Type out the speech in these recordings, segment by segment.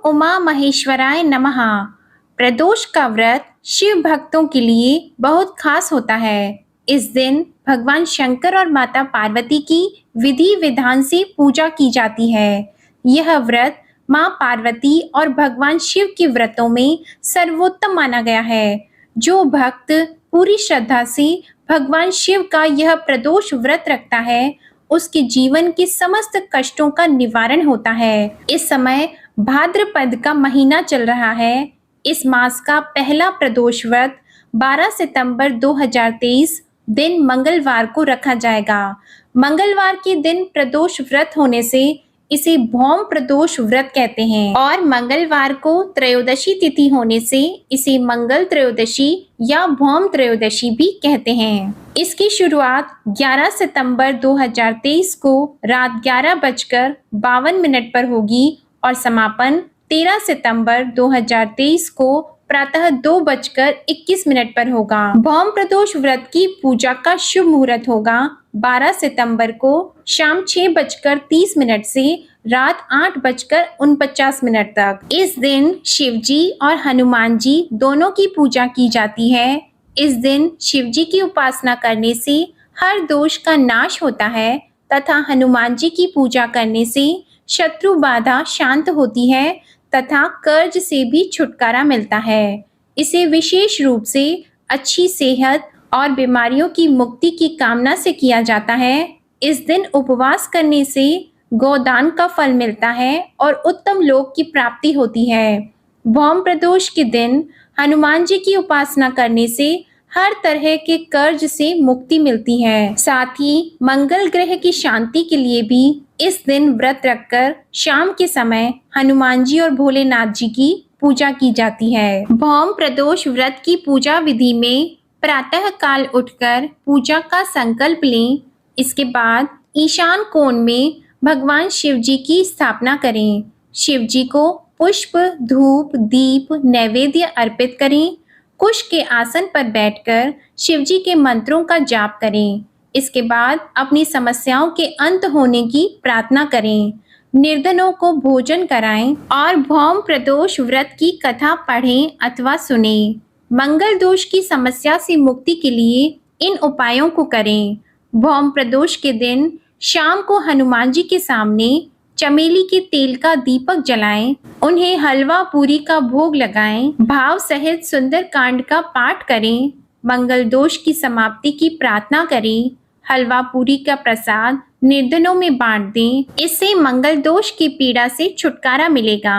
उमा महेश्वराय नमः। प्रदोष का व्रत शिव भक्तों के लिए बहुत खास होता है। इस दिन भगवान शंकर और माता पार्वती की विधि विधान से पूजा की जाती है। यह व्रत माँ पार्वती और भगवान शिव के व्रतों में सर्वोत्तम माना गया है। जो भक्त पूरी श्रद्धा से भगवान शिव का यह प्रदोष व्रत रखता है, उसके जीवन के समस्त कष्टों का निवारण होता है। इस समय भाद्रपद का महीना चल रहा है। इस मास का पहला प्रदोष व्रत 12 सितंबर 2023 दिन मंगलवार को रखा जाएगा। मंगलवार के दिन प्रदोष व्रत होने से इसे भौम प्रदोष व्रत कहते हैं और मंगलवार को त्रयोदशी तिथि होने से इसे मंगल त्रयोदशी या भौम त्रयोदशी भी कहते हैं। इसकी शुरुआत 11 सितंबर 2023 को रात 11:52 पर होगी और समापन 13 सितंबर 2023 को प्रातः 2:21 पर होगा। भौम प्रदोष व्रत की पूजा का शुभ मुहूर्त होगा 12 सितंबर को शाम 6:30 से रात 8:49 तक। इस दिन शिवजी और हनुमान जी दोनों की पूजा की जाती है। इस दिन शिवजी की उपासना करने से हर दोष का नाश होता है तथा हनुमान जी की पूजा करने से शत्रु बाधा शांत होती है तथा कर्ज से भी छुटकारा मिलता है। इसे विशेष रूप से अच्छी सेहत और बीमारियों की मुक्ति की कामना से किया जाता है। इस दिन उपवास करने से गोदान का फल मिलता है और उत्तम लोक की प्राप्ति होती है। भौम प्रदोष के दिन हनुमान जी की उपासना करने से हर तरह के कर्ज से मुक्ति मिलती है। साथ ही मंगल ग्रह की शांति के लिए भी इस दिन व्रत रखकर शाम के समय हनुमान जी और भोलेनाथ जी की पूजा की जाती है। भौम प्रदोष व्रत की पूजा विधि में प्रातः काल उठकर पूजा का संकल्प लें। इसके बाद ईशान कोण में भगवान शिव जी की स्थापना करें। शिव जी को पुष्प, धूप, दीप, नैवेद्य अर्पित करें। कुश के आसन पर बैठकर शिव जी के मंत्रों का जाप करें। इसके बाद अपनी समस्याओं के अंत होने की प्रार्थना करें। निर्धनों को भोजन कराएं और भौम प्रदोष व्रत की कथा पढ़ें अथवा सुनें। मंगल दोष की समस्या से मुक्ति के लिए इन उपायों को करें। भौम प्रदोष के दिन शाम को हनुमान जी के सामने चमेली के तेल का दीपक जलाएं, उन्हें हलवा पूरी का भोग लगाएं, भाव सहित सुंदर कांड का पाठ करें, मंगल दोष की समाप्ति की प्रार्थना करें, हलवा पूरी का प्रसाद निर्धनों में बांट दें। इससे मंगल दोष की पीड़ा से छुटकारा मिलेगा।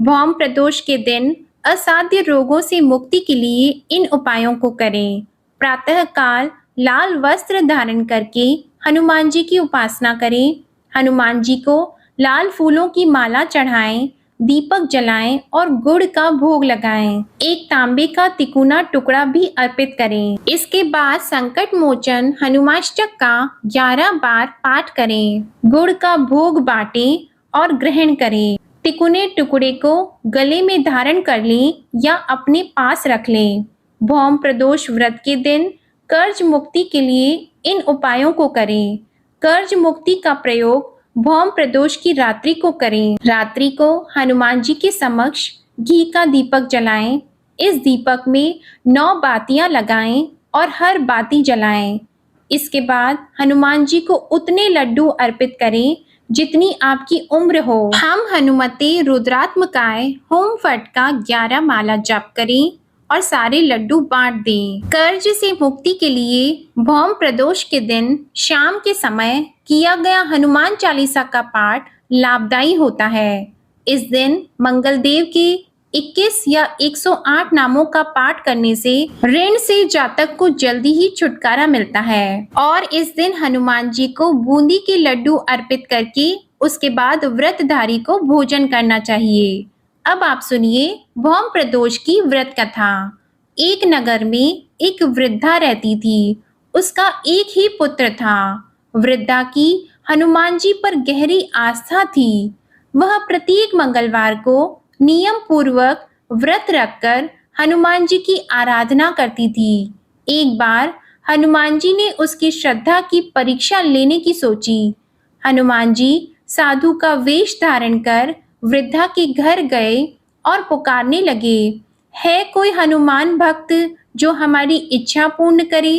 भौम प्रदोष के दिन असाध्य रोगों से मुक्ति के लिए इन उपायों को करें। प्रातः काल लाल वस्त्र धारण करके हनुमान जी की उपासना करें। हनुमान जी को लाल फूलों की माला चढ़ाएं, दीपक जलाएं और गुड़ का भोग लगाएं। एक तांबे का तिकोना टुकड़ा भी अर्पित करें। इसके बाद संकट मोचन हनुमाष्टक का 11 बार पाठ करें। गुड़ का भोग बांटें और ग्रहण करें। तिकोने टुकड़े को गले में धारण कर लें या अपने पास रख लें। भौम प्रदोष व्रत के दिन कर्ज मुक्ति के लिए इन उपायों को करें। कर्ज मुक्ति का प्रयोग भौम प्रदोष की रात्रि को करें। रात्रि को हनुमान जी के समक्ष घी का दीपक जलाएं। इस दीपक में 9 बातियां लगाएं और हर बाती जलाएं। इसके बाद हनुमान जी को उतने लड्डू अर्पित करें जितनी आपकी उम्र हो। हम हनुमते रुद्रात्मकाय होम फट का 11 माला जप करें और सारे लड्डू बांट दें। कर्ज से मुक्ति के लिए भौम प्रदोष के दिन शाम के समय किया गया हनुमान चालीसा का पाठ लाभदायी होता है। इस दिन मंगल देव के 21 या 108 नामों का पाठ करने से ऋण से जातक को जल्दी ही छुटकारा मिलता है। और इस दिन हनुमान जी को बूंदी के लड्डू अर्पित करके उसके बाद व्रतधारी को भोजन करना चाहिए। अब आप सुनिए भौम प्रदोष की व्रत कथा। एक नगर में एक वृद्धा रहती थी। उसका एक ही पुत्र था। वृद्धा की हनुमान जी पर गहरी आस्था थी। वह प्रत्येक मंगलवार को नियम पूर्वक व्रत रखकर हनुमान जी की आराधना करती थी। एक बार हनुमान जी ने उसकी श्रद्धा की परीक्षा लेने की सोची। हनुमान जी साधु का वेश धारण कर वृद्धा के घर गए और पुकारने लगे, है कोई हनुमान भक्त जो हमारी इच्छा पूर्ण करे?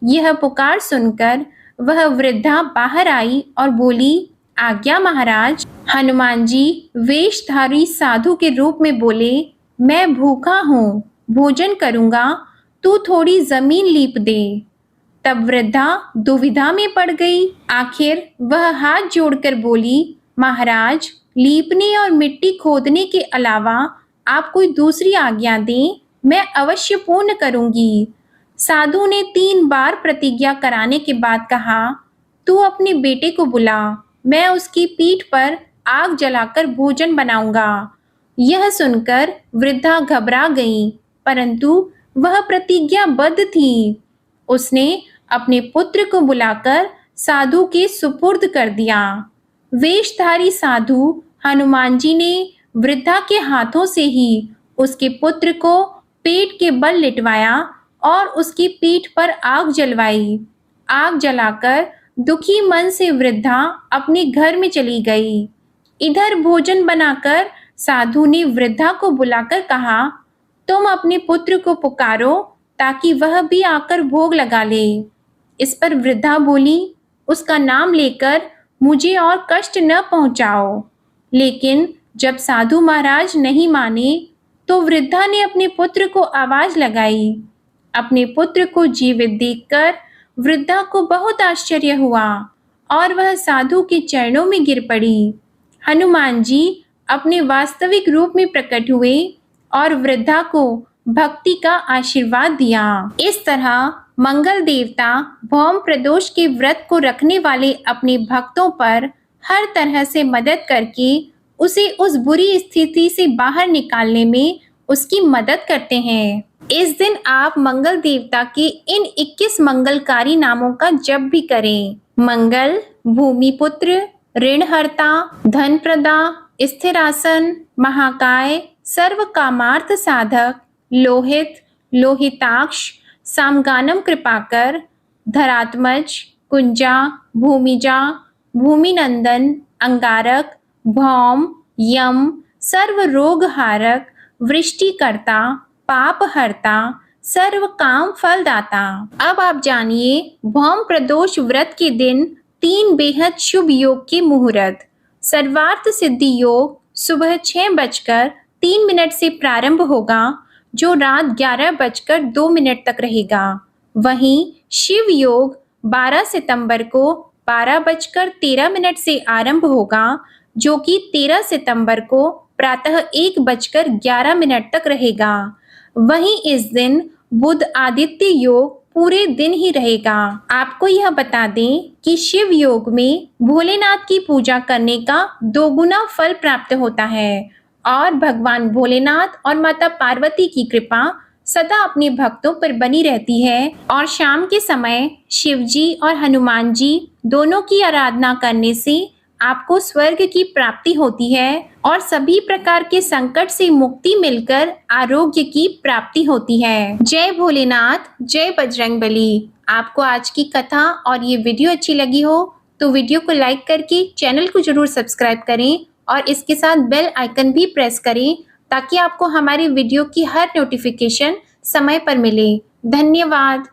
यह पुकार सुनकर वह वृद्धा बाहर आई और बोली, आज्ञा महाराज। हनुमान जी वेशधारी साधु के रूप में बोले, मैं भूखा हूँ, भोजन करूँगा, तू थोड़ी जमीन लीप दे। तब वृद्धा दुविधा में पड़ गई। आखिर वह हाथ जोड़कर बोली, महाराज, लीपने और मिट्टी खोदने के अलावा आप कोई दूसरी आज्ञा दें, मैं अवश्य पूर्ण करूंगी। साधु ने 3 बार प्रतिज्ञा कराने के बाद कहा, तू अपने बेटे को बुला, मैं उसकी पीठ पर आग जलाकर भोजन बनाऊंगा। यह सुनकर वृद्धा घबरा गई, परंतु वह प्रतिज्ञाबद्ध थी। उसने अपने पुत्र को बुलाकर साधु के सुपुर्द कर दिया। वेशधारी साधु हनुमान जी ने वृद्धा के हाथों से ही उसके पुत्र को पेट के बल लिटवाया और उसकी पीठ पर आग जलवाई। आग जलाकर दुखी मन से वृद्धा अपने घर में चली गई। इधर भोजन बनाकर साधु ने वृद्धा को बुलाकर कहा, तुम अपने पुत्र को पुकारो ताकि वह भी आकर भोग लगा ले। इस पर वृद्धा बोली, उसका नाम लेकर मुझे और कष्ट न पहुंचाओ। लेकिन जब साधु महाराज नहीं माने तो वृद्धा ने अपने पुत्र को आवाज लगाई। अपने पुत्र को जीवित देखकर वृद्धा को बहुत आश्चर्य हुआ और वह साधु के चरणों में गिर पड़ी। हनुमान जी अपने वास्तविक रूप में प्रकट हुए और वृद्धा को भक्ति का आशीर्वाद दिया। इस तरह मंगल देवता भौम प्रदोष के व्रत को रखने वाले अपने भक्तों पर हर तरह से मदद करके उसे उस बुरी स्थिति से बाहर निकालने में उसकी मदद करते हैं। इस दिन आप मंगल देवता के इन 21 मंगलकारी नामों का जप भी करें। मंगल, भूमिपुत्र, ऋणहर्ता, धनप्रदा, स्थिरासन, महाकाय, सर्व कामार्थ साधक, लोहित, लोहिताक्ष, सामगानम कृपाकर, धरात्मज, कुंजा, भूमिजा, भूमिनंदन, अंगारक, भौम, यम, सर्व रोगहारक, वृष्टिकर्ता, पापहर्ता, सर्व काम फलदाता। अब आप जानिए भौम प्रदोष व्रत के दिन 3 बेहद शुभ योग के मुहूर्त। सर्वार्थ सिद्धि योग सुबह 6:03 से प्रारंभ होगा, जो रात 11:02 तक रहेगा। वहीं शिव योग 12 सितंबर को 12:13 से आरंभ होगा, जो कि 13 सितंबर को प्रातः 1:11 तक रहेगा। वहीं इस दिन बुध आदित्य योग पूरे दिन ही रहेगा। आपको यह बता दें कि शिव योग में भोलेनाथ की पूजा करने का 2 गुना फल प्राप्त होता है और भगवान भोलेनाथ और माता पार्वती की कृपा सदा अपने भक्तों पर बनी रहती है। और शाम के समय शिव जी और हनुमान जी दोनों की आराधना करने से आपको स्वर्ग की प्राप्ति होती है और सभी प्रकार के संकट से मुक्ति मिलकर आरोग्य की प्राप्ति होती है। जय भोलेनाथ, जय बजरंगबली। आपको आज की कथा और ये वीडियो अच्छी लगी हो तो वीडियो को लाइक करके चैनल को जरूर सब्सक्राइब करें और इसके साथ बेल आइकन भी प्रेस करें ताकि आपको हमारी वीडियो की हर नोटिफिकेशन समय पर मिले। धन्यवाद।